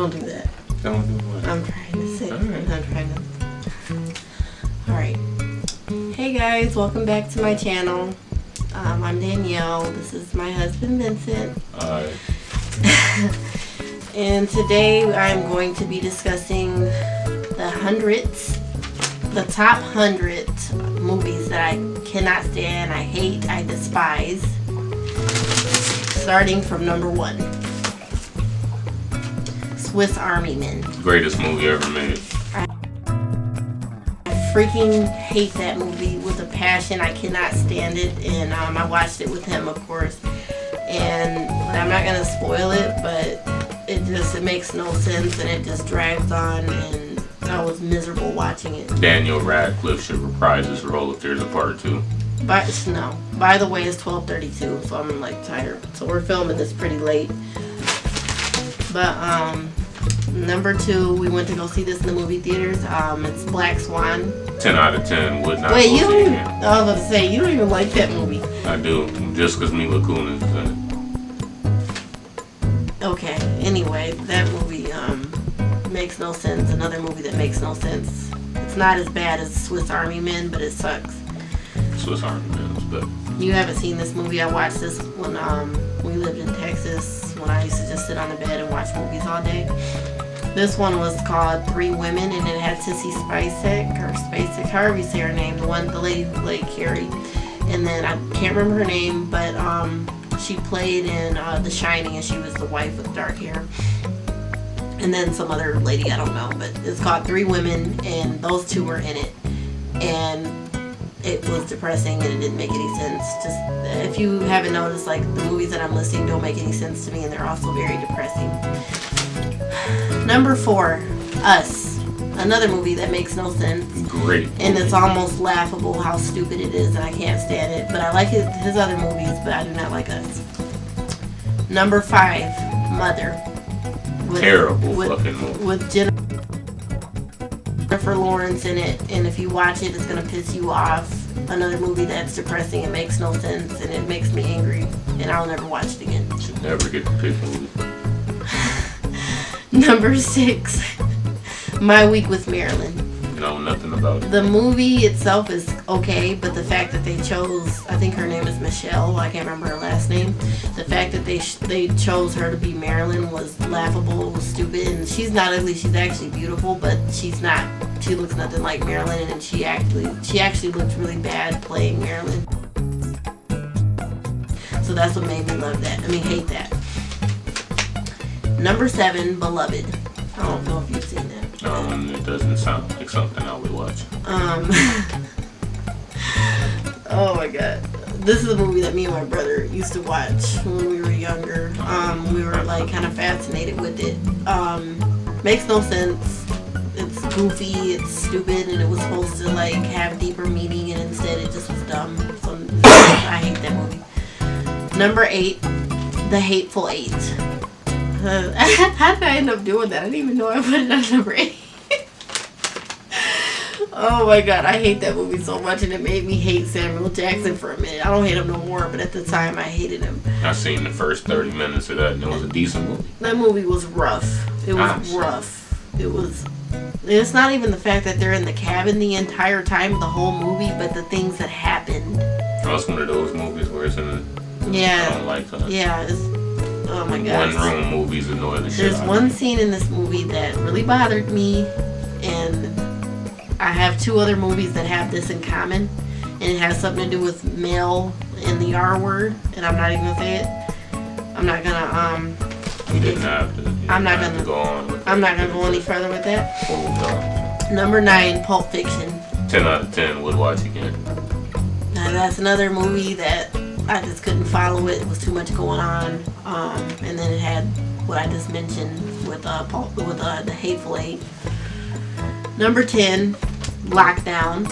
Don't do that. Don't do what? I'm trying to say. Alright. I'm trying to. Alright. Hey guys, welcome back to my channel. I'm Danielle. This is my husband Vincent. Alright. And today I'm going to be discussing the top 100 movies that I cannot stand, I hate, I despise. Starting from number 1. Swiss Army Men. Greatest movie ever made. I freaking hate that movie with a passion. I cannot stand it, and I watched it with him, of course. And I'm not gonna spoil it, but it makes no sense, and it just drags on, and I was miserable watching it. Daniel Radcliffe should reprise his role if there's a part 2. But no. By the way, it's 12:32, so I'm like tired. So we're filming this pretty late. But number 2, we went to go see this in the movie theaters. It's Black Swan. 10 out of 10 would not Wait, go you see don't even, again. I was about to say, you don't even like that movie. I do, just because Mila Kunis is in it. Okay, anyway, that movie makes no sense. Another movie that makes no sense. It's not as bad as Swiss Army Men, but it sucks. Swiss Army Men, but You haven't seen this movie. I watched this when we lived in Texas, when I used to just sit on the bed and watch movies all day. This one was called Three Women, and it had Sissy Spacek, however you say her name, the lady who played Carrie. And then I can't remember her name, but she played in The Shining, and she was the wife with dark hair. And then some other lady, I don't know, but it's called Three Women, and those two were in it. And it was depressing, and it didn't make any sense. Just if you haven't noticed, like, the movies that I'm listing don't make any sense to me, and they're also very depressing. Number 4, Us. Another movie that makes no sense. great. And it's almost laughable how stupid it is, and I can't stand it. But I like his other movies, but I do not like Us. Number 5, Mother. Terrible fucking movie. With Jennifer Lawrence in it, and if you watch it, it's gonna piss you off. Another movie that's depressing, it makes no sense, and it makes me angry, and I'll never watch it again. Should never get to pick movies. Number 6, My Week with Marilyn. Know nothing about it. The movie itself is okay, but the fact that they chose, I think her name is Michelle, I can't remember her last name. The fact that they chose her to be Marilyn was laughable, was stupid, and she's not ugly, she's actually beautiful, but she looks nothing like Marilyn, and she actually looked really bad playing Marilyn. So that's what made me hate that. Number 7, Beloved. I don't know if you've seen that. It doesn't sound like something I would watch. Oh my god. This is a movie that me and my brother used to watch when we were younger. We were like kind of fascinated with it. Makes no sense. It's goofy, it's stupid, and it was supposed to like have deeper meaning, and instead it just was dumb. So I hate that movie. Number 8, The Hateful Eight. How did I end up doing that? I didn't even know I put it on number 8. Oh my god, I hate that movie so much, and it made me hate Samuel Jackson for a minute. I don't hate him no more, but at the time I hated him. I seen the first 30 minutes of that, and it was a decent movie. That movie was rough. It was rough. It's not even the fact that they're in the cabin the entire time, the whole movie, but the things that happened. That's one of those movies where it's in a... Yeah. I don't like that. Yeah, oh my god. One room movies annoy the shit There's out of one me. scene in this movie that really bothered me, and I have 2 other movies that have this in common, and it has something to do with male and the R word, and I'm not even gonna say it. I'm not gonna You didn't have to. I'm not gonna go on. With I'm not gonna go any further with that. Oh god. Number 9, Pulp Fiction. 10 out of 10 would watch again. Now that's another movie that I just couldn't follow it. It was too much going on, and then it had what I just mentioned with the Hateful Eight. Number 10, Lockdown.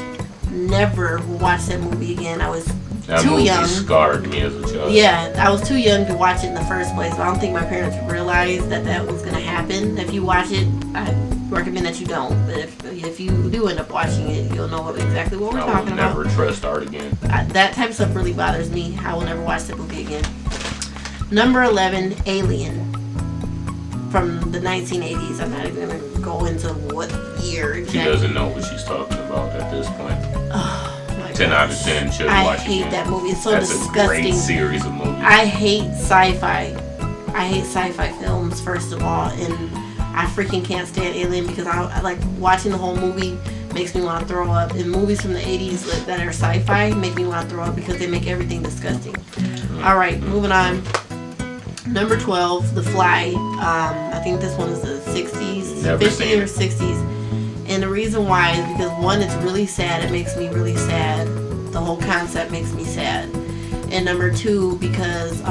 Never will watch that movie again. I was That too movie young. scarred me as a child. Yeah, I was too young to watch it in the first place. But I don't think my parents realized that was going to happen. If you watch it, I recommend that you don't. But if you do end up watching it, you'll know exactly what we're talking about. I will never trust art again. That type of stuff really bothers me. I will never watch that movie again. Number 11, Alien. from the 1980s. I'm not even gonna go into what year She exactly. doesn't know what she's talking about at this point. Oh, my 10 out of gosh. 10 should I watch hate again. that movie. It's so That's disgusting. a great series of movies. I hate sci-fi. I hate sci-fi films, first of all, and I freaking can't stand Alien because I like watching the whole movie makes me want to throw up. And movies from the 80s that are sci-fi make me want to throw up because they make everything disgusting. All right, moving on. Number 12, The Fly. I think this one is the 60s, Never 50s seen or it. 60s. And the reason why is because one, it's really sad. It makes me really sad. The whole concept makes me sad. And number two, because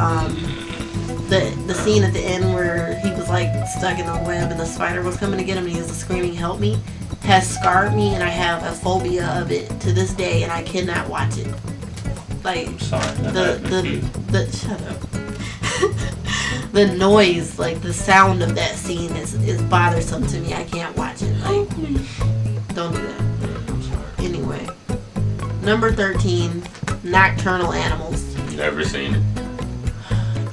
the scene at the end where he was like stuck in the web and the spider was coming to get him and he was screaming "help me" has scarred me, and I have a phobia of it to this day, and I cannot watch it. Like I'm sorry. that happened to you. the shut up. The noise, like the sound of that scene is bothersome to me. I can't watch it. Like, don't do that. I'm sorry. Anyway, number 13, Nocturnal Animals. Never seen it.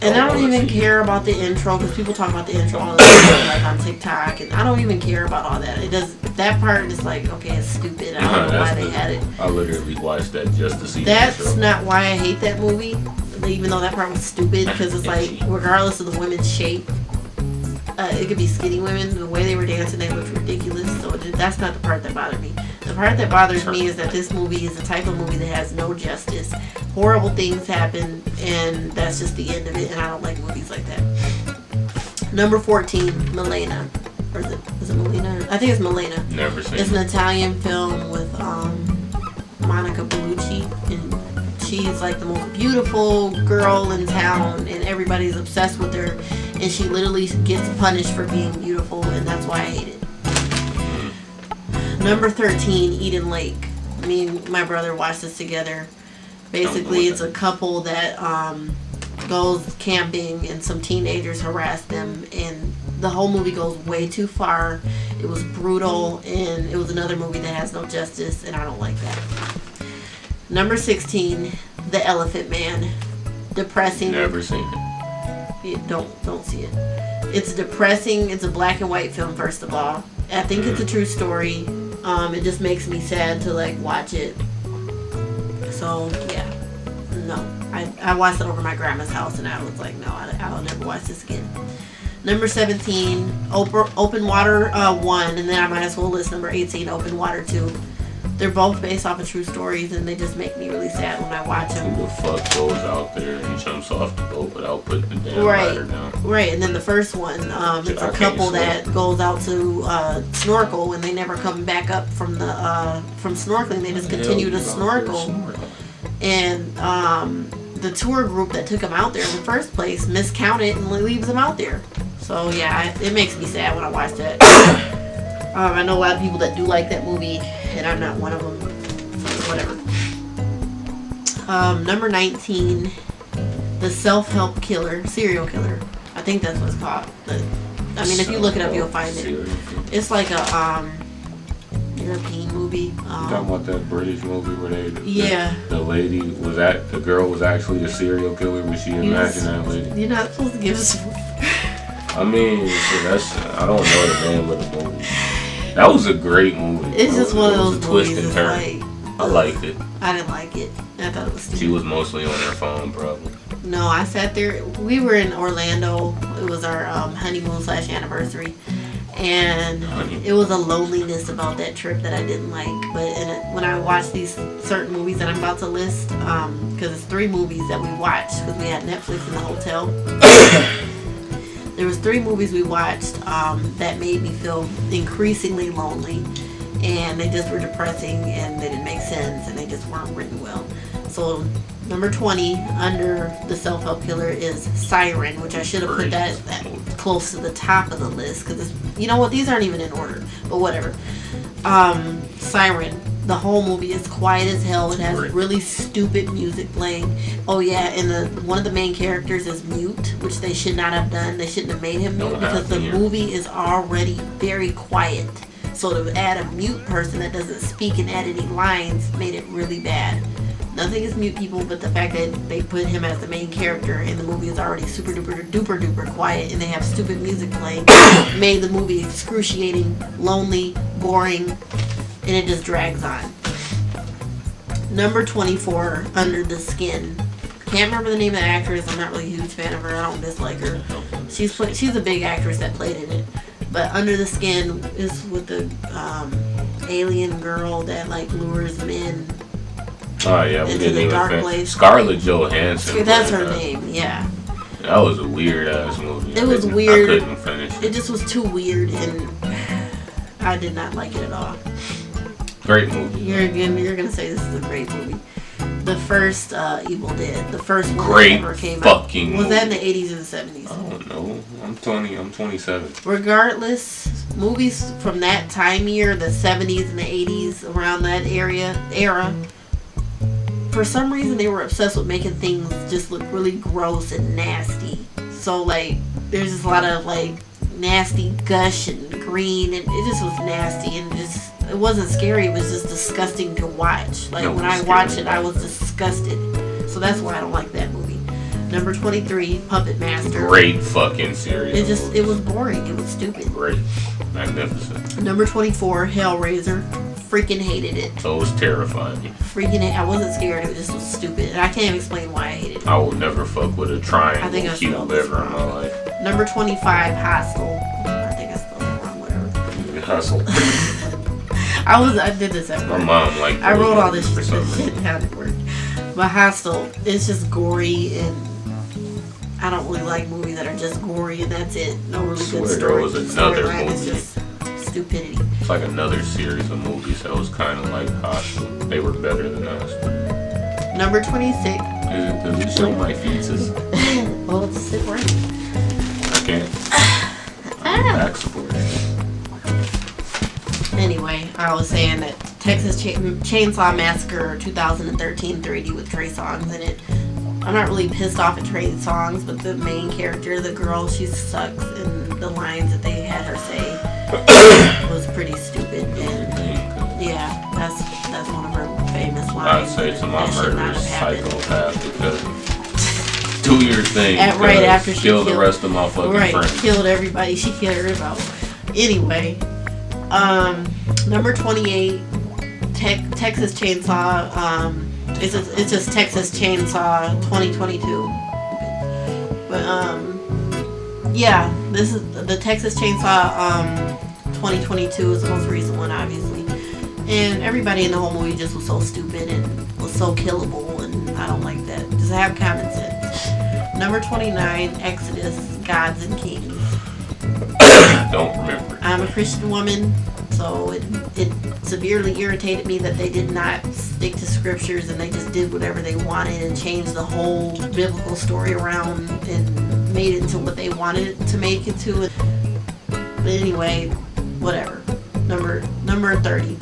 And I don't even care about the intro because people talk about the intro all the time, like on TikTok, and I don't even care about all that. It does that part is like, okay, it's stupid. I don't know why they had it. I literally watched that just to see That's the intro. not why I hate that movie, even though that part was stupid, because it's like, regardless of the women's shape, it could be skinny women, the way they were dancing, they looked ridiculous, so that's not the part that bothered me. The part that bothers me is that this movie is the type of movie that has no justice. Horrible things happen, and that's just the end of it, and I don't like movies like that. Number 14, Milena. Or is it Milena? I think it's Milena. Never seen It's an it. Italian film with Monica Bellucci, and she's like the most beautiful girl in town, and everybody's obsessed with her, and she literally gets punished for being beautiful, and that's why I hate it. Number 13, Eden Lake. Me and my brother watched this together. Basically, it's a couple that goes camping, and some teenagers harass them, and the whole movie goes way too far. It was brutal, and it was another movie that has no justice, and I don't like that. Number 16, The Elephant Man. Depressing. Never seen it. Don't see it. It's depressing. It's a black and white film, first of all. I think it's a true story. It just makes me sad to like watch it. So yeah, no. I watched it over my grandma's house, and I was like, no, I'll never watch this again. Number 17, Open Water 1, and then I might as well list number 18, Open Water 2. They're both based off of true stories, and they just make me really sad when I watch them. Who the fuck goes out there and jumps off the boat without putting the damn Right. ladder down? Right, and then the first one, it's I a can't couple swim. that goes out to snorkel, and they never come back up from the from snorkeling. They just continue to snorkel. And the tour group that took them out there in the first place miscounted and leaves them out there. So yeah, it makes me sad when I watch that. I know a lot of people that do like that movie, and I'm not one of them. So whatever. Number 19, The Self-Help Killer, Serial Killer. I think that's what it's called. I mean, if you look it up, you'll find it. It's like a European movie. You talking about that British movie where they Yeah. the lady was the girl was actually a serial killer when she imagined that lady. You're not supposed to give us. I mean, I don't know the name of the movie. That was a great movie. It's just one of It was those a twist movies. and It's turn. like I liked it. I didn't like it. I thought it was She stupid. was mostly on her phone, probably. No, I sat there. We were in Orlando. It was our honeymoon / anniversary, and it was a loneliness about that trip that I didn't like. But when I watch these certain movies that I'm about to list, because it's 3 movies that we watched because we had Netflix in the hotel. There was 3 movies we watched that made me feel increasingly lonely, and they just were depressing, and they didn't make sense, and they just weren't written well. So number 20 under The Self-Help Killer is Siren, which I should have put that close to the top of the list because you know what, these aren't even in order, but whatever. Siren, the whole movie is quiet as hell. It has really stupid music playing. Oh yeah, and one of the main characters is mute, which they should not have done. They shouldn't have made him mute because the movie is already very quiet. So to add a mute person that doesn't speak and add any lines made it really bad. Nothing is mute people, but the fact that they put him as the main character and the movie is already super duper duper duper quiet and they have stupid music playing made the movie excruciating, lonely, boring, and it just drags on. Number 24, Under the Skin. Can't remember the name of the actress. I'm not really a huge fan of her. I don't dislike her. She's a big actress that played in it. But Under the Skin is with the alien girl that like lures men. Oh yeah, we into didn't the even dark finish. place. Scarlett Johansson. That's played her that. name. Yeah. That was a weird ass movie. It was weird. I couldn't finish It it. just was too weird, and I did not like it at all. Great movie. You're gonna say this is a great movie. The first Evil Dead, the first one Great that ever came fucking out. Was that in movie. the 80s or the 70s? I don't know. I'm 20. I'm 27. Regardless, movies from that time year, the 70s and the 80s, around that era, for some reason they were obsessed with making things just look really gross and nasty. So like, there's just a lot of like nasty gush and green, and it just was nasty and just. It wasn't scary, it was just disgusting to watch. Like, No, when it was I watched scary. it, I was disgusted. So that's why I don't like that movie. Number 23, Puppet Master. Great fucking series. It was boring. It was stupid. Great. Magnificent. Number 24, Hellraiser. Freaking hated it. Those terrified me. I wasn't scared, it just was stupid. And I can't even explain why I hated it. I will never fuck with a I think triangle I cute spelled this liver in my wrong. life. Number 25, Hostel. I think I spelled it wrong, whatever. Hustle. I did this at My work. mom like. I wrote all this for some shit reason. down at work. But Hostel, it's just gory, and I don't really like movies that are just gory and that's it. No really Swear good there story. was another Storyline is movie. just stupidity. It's like another series of movies that was kind of like Hostel. They were better than us. Number 26. Does it show my feces? Well, it's sit right. I can't. I'm back supporting. Anyway, I was saying that Texas Chainsaw Massacre 2013 3D with Trey Songz in it. I'm not really pissed off at Trey Songz, but the main character, the girl, she sucks, and the lines that they had her say was pretty stupid. And yeah, that's one of her famous I'd lines. say to my That should not murderous have happened. psychopath because do your thing. Right because after she kill the killed- rest of my fucking Right, friends. killed everybody. She killed everybody. Anyway, number 28, Texas Chainsaw. It's just Texas Chainsaw 2022. But yeah, this is the Texas Chainsaw 2022 is the most recent one, obviously. And everybody in the whole movie just was so stupid and was so killable, and I don't like that. Just have common sense. Number 29, Exodus, Gods and Kings. Don't remember. I'm a Christian woman, so it severely irritated me that they did not stick to scriptures and they just did whatever they wanted and changed the whole biblical story around and made it into what they wanted it to make it to. But anyway, whatever. Number 30,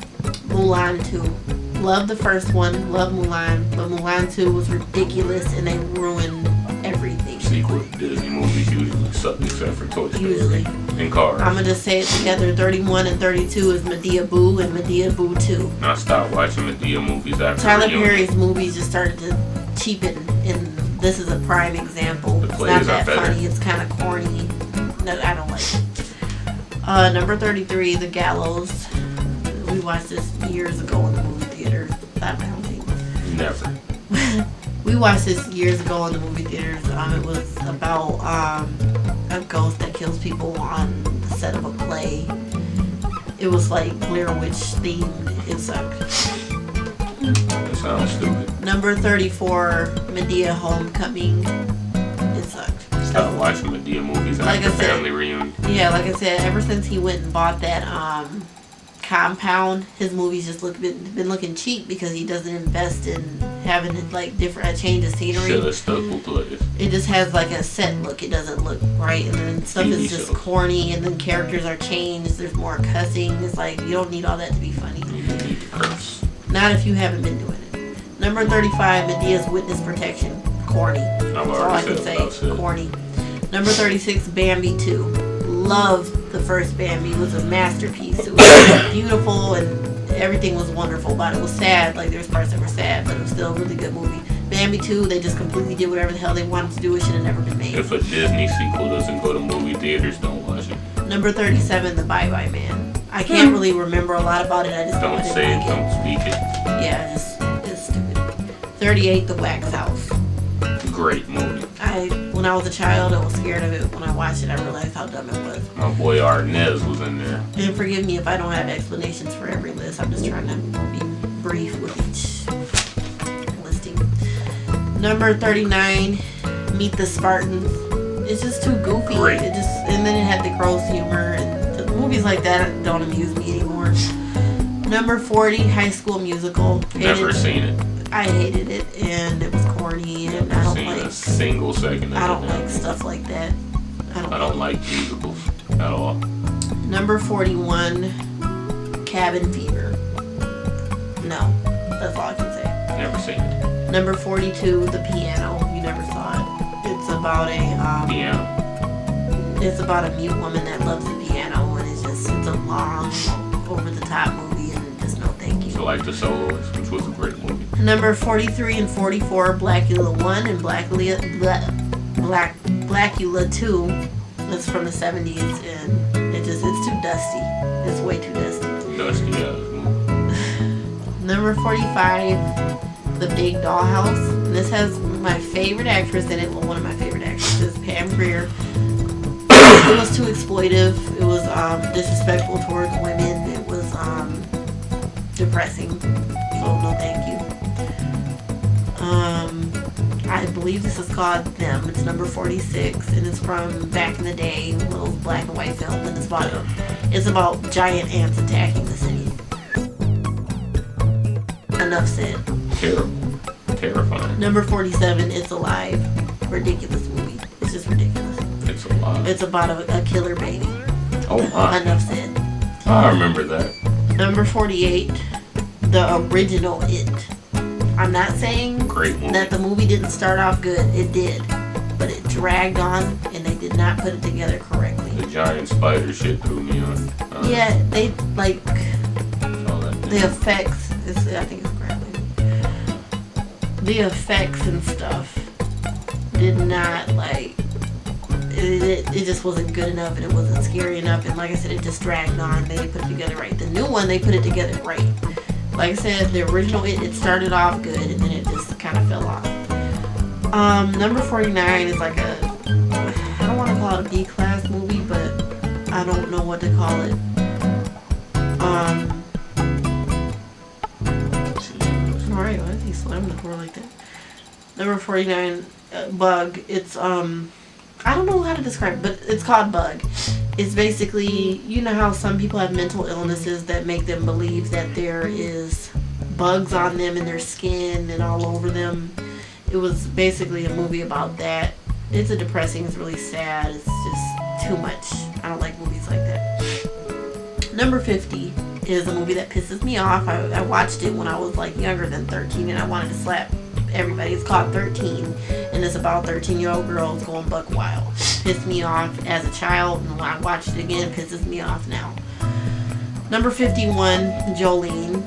Mulan 2. Love the first one, love Mulan, but Mulan 2 was ridiculous and they ruined everything. Sequel Disney movies usually suck except for Toy Story Usually. and Cars. I'm gonna just say it together. 31 and 32 is Medea Boo and Medea Boo 2. I stopped watching Medea movies after Tyler Reunion. Perry's movies just started to cheapen, and this is a prime example. The It's plays not are that better. funny. It's kind of corny. No, I don't like it. Number 33, The Gallows. We watched this years ago in the movie theater. I don't think. Never. We watched this years ago in the movie theaters. It was about a ghost that kills people on the set of a play. It was like Blair Witch themed. It sucked. That sounds stupid. Number 34, Medea Homecoming. It sucked. Stopped watching Medea movies Like after I said- Family Reunion. Yeah, like I said, ever since he went and bought that compound, his movies just been looking cheap because he doesn't invest in having like different a change of scenery. Should have stuck with plays. It just has like a set look. It doesn't look right, and then stuff TV is just shows. corny, and then characters are changed. There's more cussing. It's like you don't need all that to be funny. You need to curse. Not if you haven't been doing it. Number 35, Medea's Witness Protection. Corny. I've That's all I already can said say. what I've said. Corny. Number 36, Bambi 2. Love the first Bambi. It was a masterpiece. It was beautiful and everything was wonderful about it. It was sad, like there was parts that were sad, but it was still a really good movie. Bambi 2, they just completely did whatever the hell they wanted to do. It should have never been made. If a Disney sequel doesn't go to movie theaters, don't watch it. Number 37, The Bye Bye Man. I can't really remember a lot about it. I just know I Don't didn't say like it, don't speak it. Yeah, it's stupid. 38, The Wax House. Great movie. When I was a child, I was scared of it. When I watched it, I realized how dumb it was. My boy Arnez was in there. And forgive me if I don't have explanations for every list. I'm just trying to be brief with each listing. Number 39, Meet the Spartans. It's just too goofy. Great. And then it had the gross humor, and the movies like that don't amuse me anymore. Number 40, High School Musical. Never seen it. I hated it, and it was corny, and I Never don't seen like. a single second of I don't it. like stuff like that. I don't like musicals at all. Number 41, Cabin Fever. No, that's all I can say. Never seen it. Number 42, The Piano. You never saw it. It's about Piano. It's about a mute woman that loves the piano, and it's a long, over the top movie, and just no thank you. So like The Soloist, which was a great movie. Number 43 and 44, Blackula 1 and Blackula 2. That's from the 70s, and it's too dusty. It's way too dusty. Dusty ass movie. Number 45, The Big Dollhouse. And this has my favorite actress in it. Well, one of my favorite actresses, Pam Grier. It was too exploitive. It was disrespectful towards women. It was depressing. So no thank you. I believe this is called Them. It's number 46, and it's from back in the day, little black and white film, and it's about giant ants attacking the city. Enough said. Terrible. Terrifying. Number 47, It's Alive. Ridiculous movie. It's just ridiculous. It's a lot. It's about a killer baby. Oh my. Enough said. I remember that. Number 48, the original It. I'm not saying Great movie. that the movie didn't start off good. It did. But it dragged on, and they did not put it together correctly. The giant spider shit threw me on. Yeah, they, like, All that the effects, I think it's grabbing. The effects and stuff did not, like, it just wasn't good enough, and it wasn't scary enough, and like I said, it just dragged on. They didn't put it together right. The new one, they put it together right. Like I said, the original, it started off good, and then it just kind of fell off. Number 49 is like I don't want to call it a B-class movie, but I don't know what to call it. Alright, why is he slamming the door like that? Number 49, Bug. It's, I don't know how to describe it, but it's called Bug. It's basically, you know how some people have mental illnesses that make them believe that there is bugs on them in their skin and all over them. It was basically a movie about that. It's depressing, it's really sad, it's just too much. I don't like movies like that. Number 50 is a movie that pisses me off. I watched it when I was like younger than 13, and I wanted to slap everybody. It's called 13, and it's about 13-year-old girls going buck wild. Pissed me off as a child, and when I watched it again, it pisses me off now. Number 51, Jolene.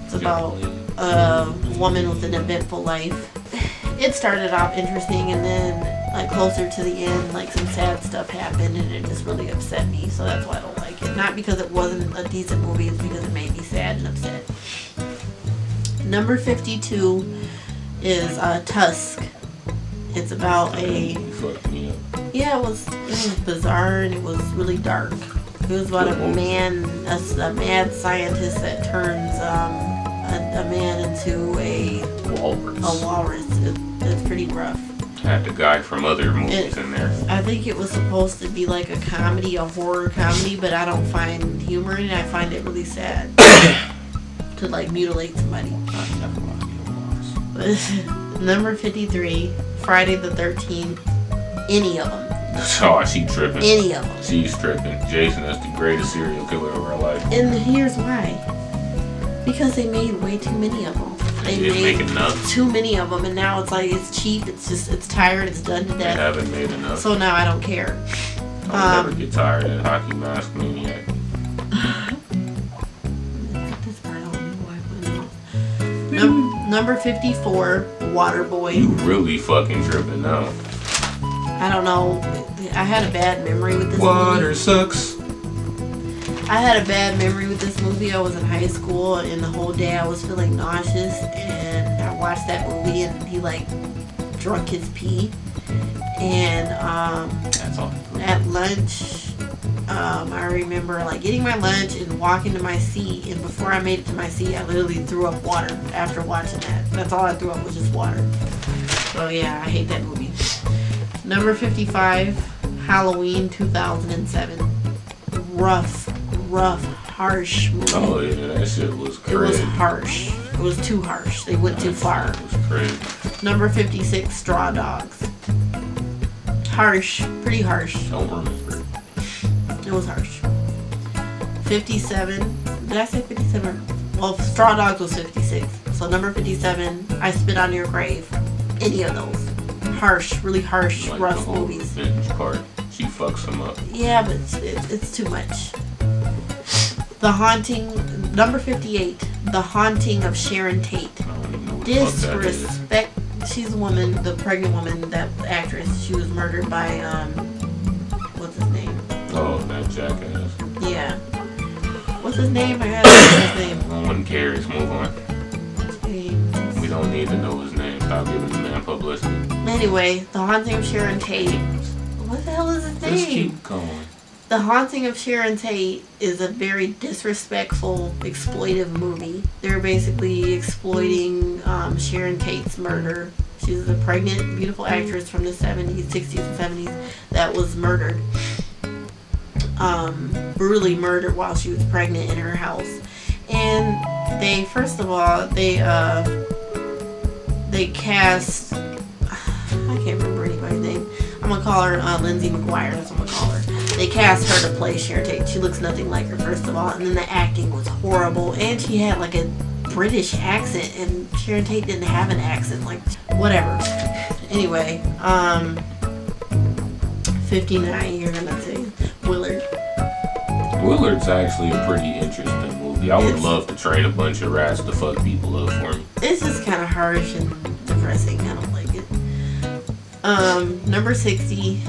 It's about a woman with an eventful life. It started off interesting, and then like closer to the end, like some sad stuff happened, and it just really upset me. So that's why I don't like it. Not because it wasn't a decent movie, it's because it made me sad and upset. Number 52 is Tusk. It's about You fucked me up. it was bizarre, and it was really dark. It was about a mad scientist that turns a man into a walrus. It's pretty rough. Had the guy from other movies in there. I think it was supposed to be like a comedy, a horror comedy, but I don't find humor in it. I find it really sad to like mutilate somebody. Number 53, Friday the 13th. Any of them. Oh, she tripping. Any of them. She's tripping. Jason is the greatest serial killer of our life. And here's why. Because they made way too many of them. They didn't made make enough. too many of them, and now it's like it's cheap. It's tired. It's done to They death. haven't made enough. So now I don't care. I'll never get tired of that Hockey Mask Maniac. Put this part on. Number 54, Waterboy. You really fucking tripping now. I don't know. I had a bad memory with this Water movie. sucks. I had a bad memory with this movie. I was in high school, and the whole day I was feeling nauseous, and I watched that movie, and he like drunk his pee, and That's all. at lunch, I remember like getting my lunch and walking to my seat, and before I made it to my seat, I literally threw up water after watching that. That's all I threw up was just water. So yeah, I hate that movie. Number 55, Halloween 2007. Rough, harsh movie. Oh yeah, that shit was It crazy. was harsh. It was too harsh. They went too far. It was crazy. Number 56, Straw Dogs. Harsh, pretty harsh. Don't remember. It was harsh. 57. Did I say 57? Well, Straw Dogs was 56. So number 57, I Spit on Your Grave. Any of those. Harsh, really harsh, Like rough the whole movies. binge part. She fucks him up. Yeah, but it's too much. The Haunting, number 58, The Haunting of Sharon Tate. I don't even know what the fuck that is. Disrespect. She's a woman, the pregnant woman, that actress. She was murdered by, what's his name? Oh, that jackass. Yeah. What's his name? I gotta know his name. No one cares. Move on. We don't need to know his name. Stop giving the man publicity. Anyway, The Haunting of Sharon Tate. What the hell is his Let's name? keep going. The Haunting of Sharon Tate is a very disrespectful, exploitive movie. They're basically exploiting Sharon Tate's murder. She's a pregnant, beautiful actress from the 70s, 60s, and 70s that was murdered. Brutally murdered while she was pregnant in her house. And they, first of all, they cast, I can't remember anybody's name. I'm gonna call her Lindsay McGuire. That's what I'm gonna call her. They cast her to play Sharon Tate. She looks nothing like her, first of all, and then the acting was horrible. And she had like a British accent, and Sharon Tate didn't have an accent. Like, whatever. Anyway, 59. You're gonna say Willard. Willard's actually a pretty interesting movie. I would It's- love to train a bunch of rats to fuck people up for me. It's just kind of harsh and depressing. I don't like it. Number 60.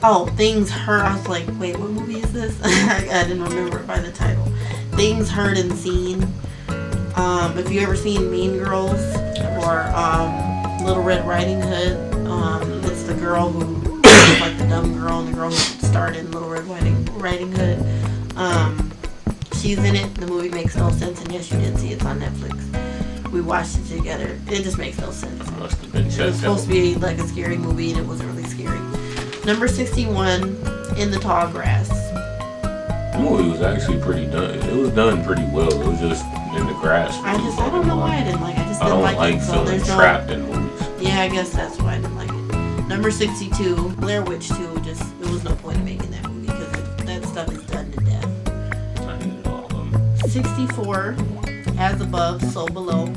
Oh, Things Heard. I was like, wait, what movie is this? I didn't remember it by the title. Things Heard and Seen. If you ever seen Mean Girls or Little Red Riding Hood, it's the girl who was like the dumb girl and the girl who starred in Little Red Riding Hood. She's in it. The movie makes no sense, and yes, you did see it. It's on Netflix. We watched it together. It just makes no sense. Must have been It was checked supposed out. to be like a scary movie, and it wasn't really scary. Number 61, In the Tall Grass. The movie was actually pretty done. It was done pretty well. It was just in the grass. For I too don't fucking know long. why I didn't like it. I just I didn't don't like like it. So feeling there's no. trapped in movies. Yeah, I guess that's why I didn't like it. Number 62, Blair Witch 2. There was no point in making that movie because that stuff is done to death. I hated all of them. 64, As Above, So Below.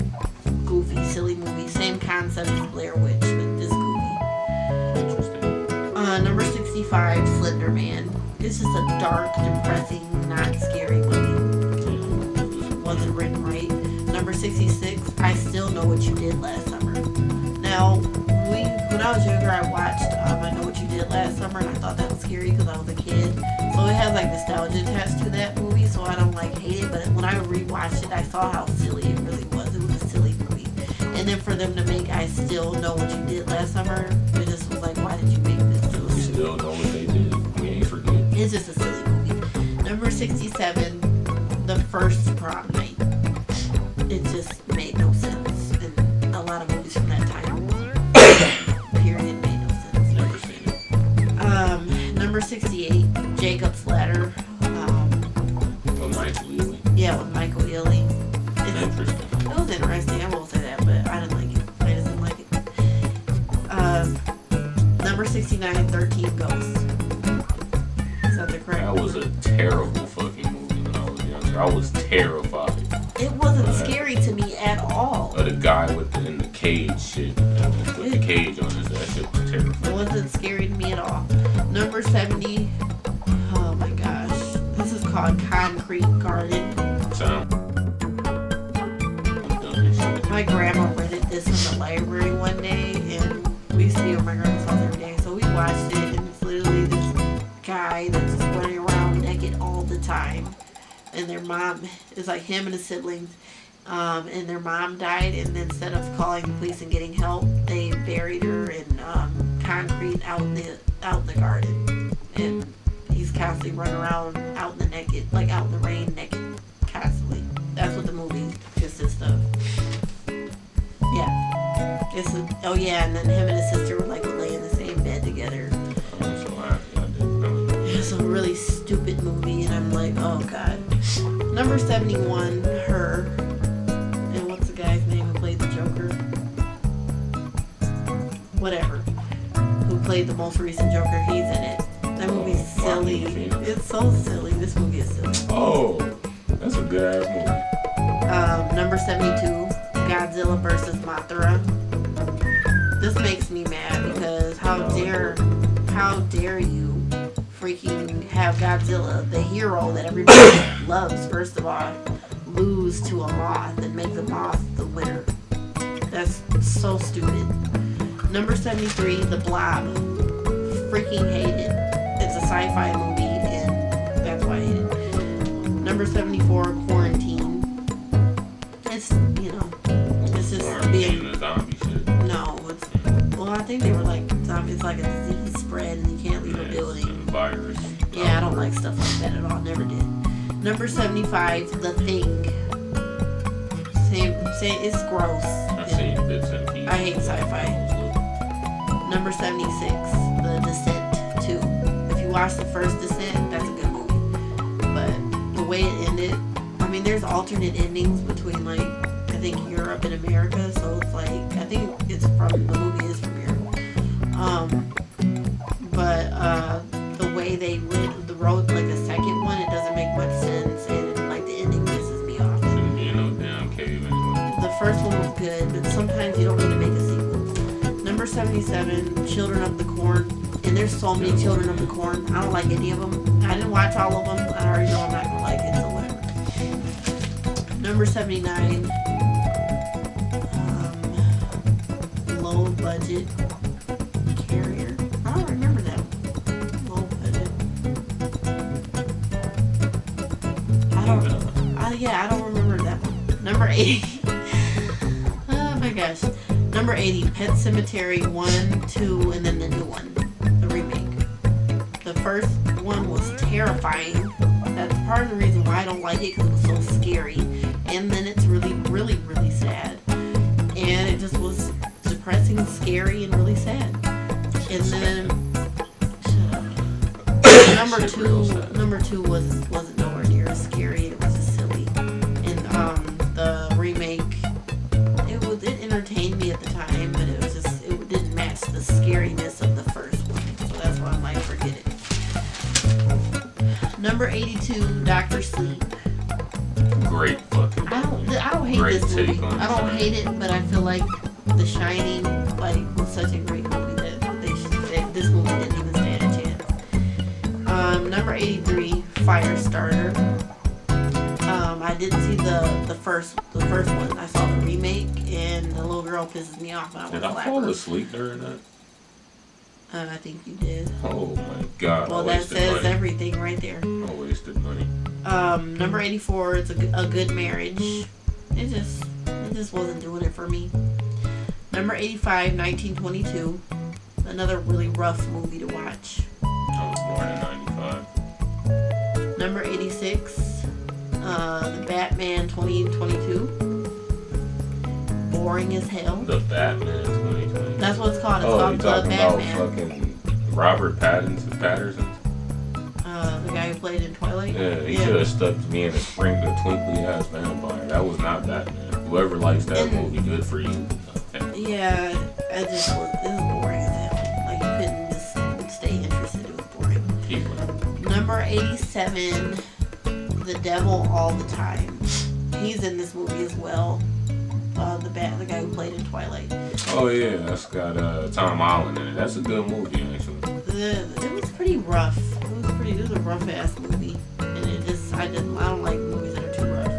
Goofy, silly movie. Same concept as Blair Witch, but just goofy. Interesting. Number 65, Slender Man. It's just a dark, depressing, not scary movie. Wasn't written right. Number 66, I Still Know What You Did Last Summer. Now, when I was younger, I watched I Know What You Did Last Summer, and I thought that was scary because I was a kid. So it has like nostalgia attached to that movie, so I don't like hate it. But when I rewatched it, I saw how silly it really was. It was a silly movie. And then for them to make I Still Know What You Did Last Summer, it just was like, why did you make this? It We was still know what they did. We ain't forget. It's just a silly movie. Number 67, The First Prom Night. It just made no sense. And a lot of movies from that time period made no sense. Never seen it. Number 68, Jacob's Ladder. But Michael Ealy. Yeah, with Michael Ealy. Interesting. It was interesting, I won't say that, but I didn't like it. I just didn't like it. Number 69, 13 Ghosts. Is that the correct That was a terrible fucking movie when I was younger. I was terrified. It wasn't scary to me at all. The guy in the cage shit. With the cage on his, that shit was It terrifying. wasn't scary to me at all. Number 70. Oh my gosh. This is called Concrete Garden. Sound. this in the library one day, and we used to be at my grandma's house every day, so we watched it, and it's literally this guy that's just running around naked all the time, and their mom is like him and his siblings, and their mom died, and instead of calling the police and getting help, they buried her in concrete out in the garden, and he's constantly running around out in the naked, like out in the rain naked, constantly. That's what the movie consists of. Yeah. Oh yeah, and then him and his sister would lay in the same bed together. I'm so happy I didn't know that. It's a really stupid movie, and I'm like, oh god. Number 71, Her. And what's the guy's name who played the Joker? Whatever. Who played the most recent Joker? He's in it. That movie's silly. It's so silly. This movie is silly. Oh, that's a good ass movie. Number 72, Godzilla vs. Mothra. This makes me mad because how dare you freaking have Godzilla, the hero that everybody loves, first of all, lose to a moth and make the moth the winner. That's so stupid. Number 73, The Blob. Freaking hate it. It's a sci-fi movie, and that's why I hate it. Number 74, Quarantine. It's, it's just being... zombie shit. No, well, I think they were like zombies. It's like a disease spread, and you can't leave a building. Virus. Yeah, I don't like stuff like that at all. Never did. Number 75, The Thing. Same. It's gross. I've seen bits and pieces. I hate sci-fi. Number 76, The Descent 2. If you watch the first Descent, that's a good movie. But the way it ended, I mean, there's alternate endings between I think Europe and America, so it's I think it's from, the movie is from Europe. But the way they went, the road, the second one, it doesn't make much sense, and the ending pisses me off. Shouldn't be in no damn cave anyway. The first one was good, but sometimes you don't need to make a sequel. Number 77, Children of the Corn. And there's so many Children of the Corn. I don't like any of them. I didn't watch all of them. I already know I'm not going to like it, so whatever. Number 79, Low Budget Carrier. I don't remember that one. Low Budget. I don't remember that one. Number 80. Oh my gosh. Number 80, Pet Sematary 1, 2, and then the new one, the remake. The first one was terrifying. That's part of the reason why I don't like it, because it was so scary. And then it's really, really, really sad. And it just was depressing, scary, and really sad. And then number two wasn't nowhere near as scary. It was just silly. And the remake, it entertained me at the time, but it didn't match the scariness of the first one. So that's why I'm like, forget it. Number 82, Dr. Sleep. Great fucking. I don't hate this movie. I don't hate it, but I feel like The Shining was such a great movie that this movie didn't even stand a chance. Number 83, Firestarter. I didn't see the first one. I saw the remake, and the little girl pisses me off. Did I fall asleep during that? I think you did. Oh my god. Well, that says everything right there. I wasted money. Number 84 is a Good Marriage. It just wasn't doing it for me. Number 85, 1922. Another really rough movie to watch. I was born in 95. Number 86, The Batman 2022. Boring as hell. The Batman 2020. That's what it's called. It's you called The talking Batman. about fucking Robert Pattinson? The guy who played in Twilight? Yeah, he should have stuck to being a twinkly ass vampire. That was not Batman. Whoever likes that movie, good for you. Yeah, it was boring as hell. You couldn't just stay interested. It was boring. Number 87, The Devil All the Time. He's in this movie as well. The guy who played in Twilight. Oh yeah, that's got Tom Holland in it. That's a good movie actually. It was pretty rough. It was a rough ass movie, and I don't like movies that are too rough.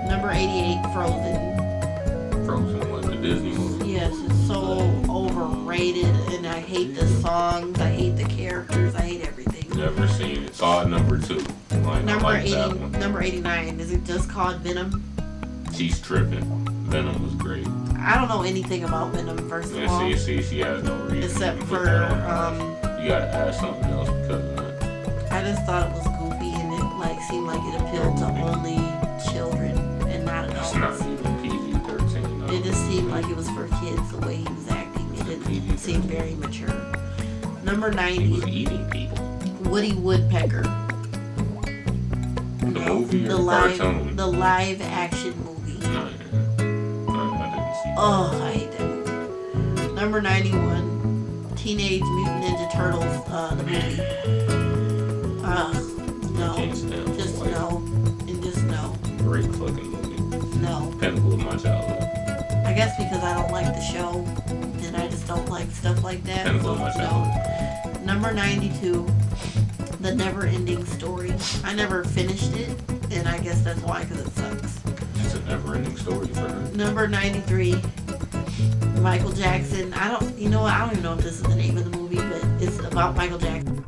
Number 88, Frozen. Frozen was the Disney movie. Yes, it's so overrated, and I hate the songs, I hate the characters, I hate everything. Never seen it. Saw it number 2. Like, Number I like 80, that one. number 89. Is it just called Venom? She's tripping. Venom was great. I don't know anything about Venom, first of all, And see, she has no reason. except to put for that on. You gotta add something else because of that. I just thought it was goofy, and it like seemed like it appealed to only children and not It's adults. not even PG-13. It just seemed like it was for kids the way he was acting. It didn't seem very mature. Number He was 90, eating people. Woody Woodpecker. The movie or the the live, cartoon? the live action movie. No, I didn't see that. Oh, I hate that movie. Number 91, Teenage Mutant Ninja Turtles, the movie. No. Can't stand Just like, no. And just no. Great fucking movie. No. Pinnacle of my childhood. I guess because I don't like the show, and I just don't like stuff like that. Pinnacle of my So, childhood. no. Number 92, The Never Ending Story. I never finished it, and I guess that's why, because it sucks. It's a never-ending story for her. Number 93, Michael Jackson. I don't even know if this is the name of the movie, but it's about Michael Jackson.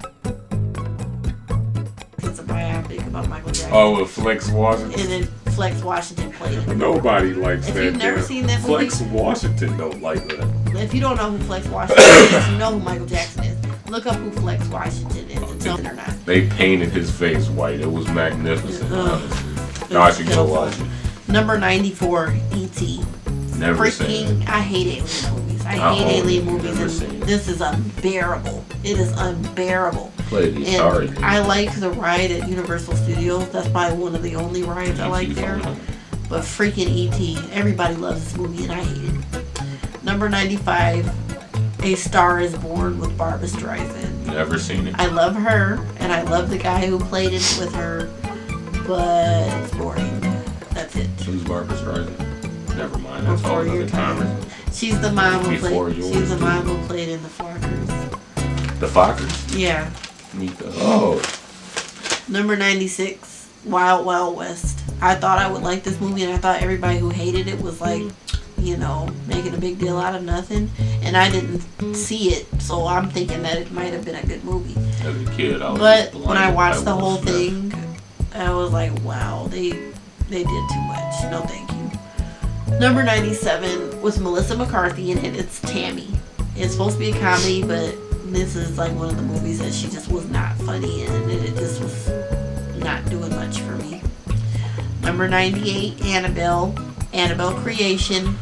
It's a biopic about Michael Jackson. Oh, with Flex Washington. And then Flex Washington played it. Nobody likes If that. you've never damn- seen that movie- Flex Washington don't like that. If you don't know who Flex Washington is, you know who Michael Jackson is. Look up who Flex Washington is and tell me or not. They painted his face white. It was magnificent, Ugh. honestly. No, I should go watch it. Number 94, E.T. Never seen Freaking, it. I hate alien movies. I Oh, hate alien never movies, seen and it. this is unbearable. It is unbearable. Play the sorry. And I like the ride at Universal Studios. That's probably one of the only rides I like there. But freaking E.T. Everybody loves this movie, and I hate it. Number 95, A Star Is Born with Barbra Streisand. Never seen it. I love her, and I love the guy who played it with her, but it's boring. That's it. Who's Barbra Streisand? Never mind. That's all Before your another time. time. She's the mom who Before played. yours, She's the too. mom who played in the Flockers. The Fockers? Yeah. Oh. Number 96, Wild Wild West. I thought I would like this movie, and I thought everybody who hated it was like, making a big deal out of nothing. And I didn't see it, so I'm thinking that it might have been a good movie. As a kid, I was But just when I blinded watched by the Will whole Smith. thing, I was like, wow, they did too much. No, thank you. Number 97 was Melissa McCarthy in it. It's Tammy. It's supposed to be a comedy, but this is like one of the movies that she just was not funny in, and it just was not doing much for me. Number 98, Annabelle Creation,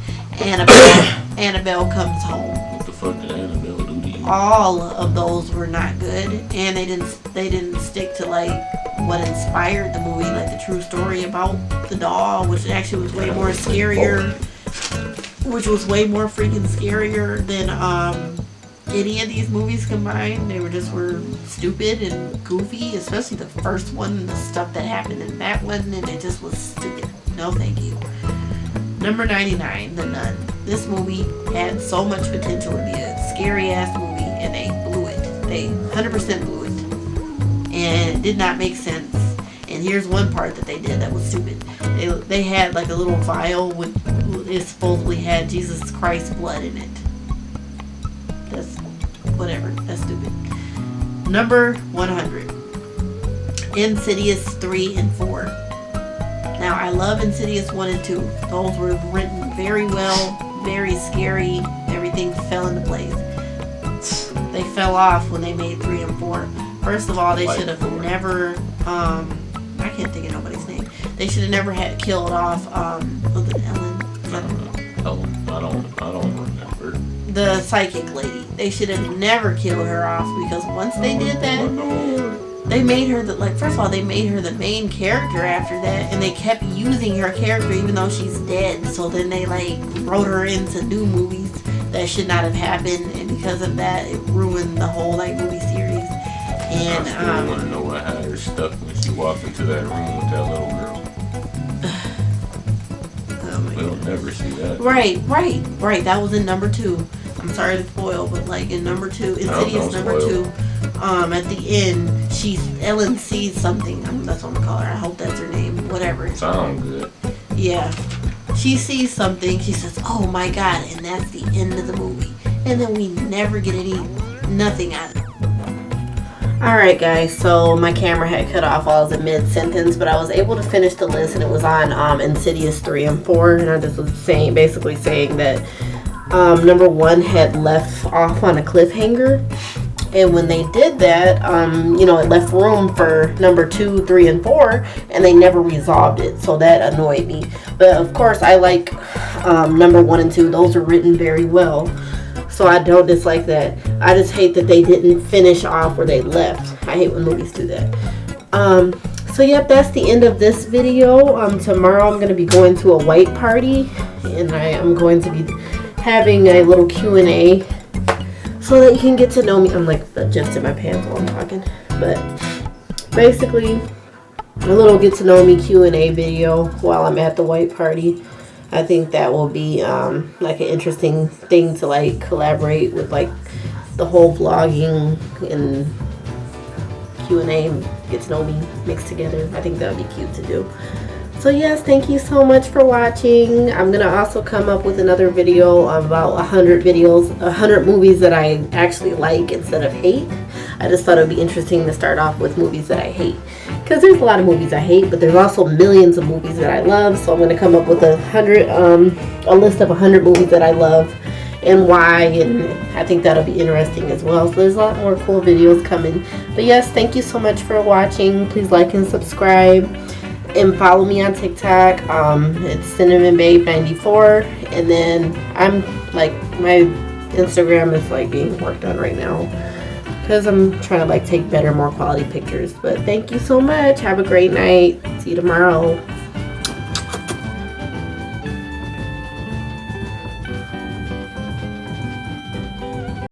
Annabelle Comes Home. What the fuck did Annabelle do to you? All of those were not good, and they didn't stick to like what inspired the movie, like the true story about the doll, which actually was way more scarier, which was way more freaking scarier than any of these movies combined. They were stupid and goofy, especially the first one and the stuff that happened in that one, and it just was stupid. No thank you. Number 99, The Nun. This movie had so much potential to be a scary ass movie, and they blew it. They 100% blew it. And it did not make sense. And here's one part that they did that was stupid. They had like a little vial with, it supposedly had Jesus Christ's blood in it. That's whatever. That's stupid. Number 100. Insidious 3 and 4. Now, I love Insidious 1 and 2. Those were written very well, very scary. Everything fell into place. They fell off when they made 3 and 4. First of all, they should have never, I can't think of nobody's name. They should have never had killed off, was it Ellen? Is that I don't remember. the psychic lady? They should have never killed her off, because once they did that, they made her first of all, they made her the main character after that, and they kept using her character even though she's dead. So then they wrote her into new movies that should not have happened, and because of that, it ruined the whole movie series. And I still want to know what had her stuck when she walked into that room with that little girl. oh my We'll God. never see that. Right. That was in number 2. I'm sorry to spoil, but in number 2, Insidious don't number spoil. 2, at the end, Ellen sees something. That's what I'm gonna call her. I hope that's her name. Whatever. Sound good. Yeah. she sees something, she says, oh my god, and that's the end of the movie. And then we never get nothing out of it. Alright guys, so my camera had cut off while I was in mid-sentence, but I was able to finish the list, and it was on Insidious 3 and 4, and I just was basically saying that number 1 had left off on a cliffhanger. And when they did that, you know, it left room for number 2, 3, and 4, and they never resolved it. So that annoyed me. But of course, I like number 1 and 2. Those are written very well. So I don't dislike that. I just hate that they didn't finish off where they left. I hate when movies do that. So yep, that's the end of this video. Tomorrow I'm going to be going to a white party, and I am going to be having a little Q&A. So that you can get to know me. I'm like adjusting my pants while I'm talking. But basically, a little get to know me Q&A video while I'm at the white party. I think that will be like an interesting thing to like collaborate with, like the whole vlogging and Q&A, get to know me mixed together. I think that would be cute to do. So yes, thank you so much for watching. I'm going to also come up with another video of about 100 movies that I actually like instead of hate. I just thought it would be interesting to start off with movies that I hate. Because there's a lot of movies I hate, but there's also millions of movies that I love. So I'm going to come up with a list of 100 movies that I love and why, and I think that'll be interesting as well. So there's a lot more cool videos coming. But yes, thank you so much for watching. Please like and subscribe. And follow me on TikTok. It's Cinnamon Babe 94, and then I'm like, my Instagram is like being worked on right now because I'm trying to like take better, more quality pictures. But thank you so much. Have a great night. See you tomorrow.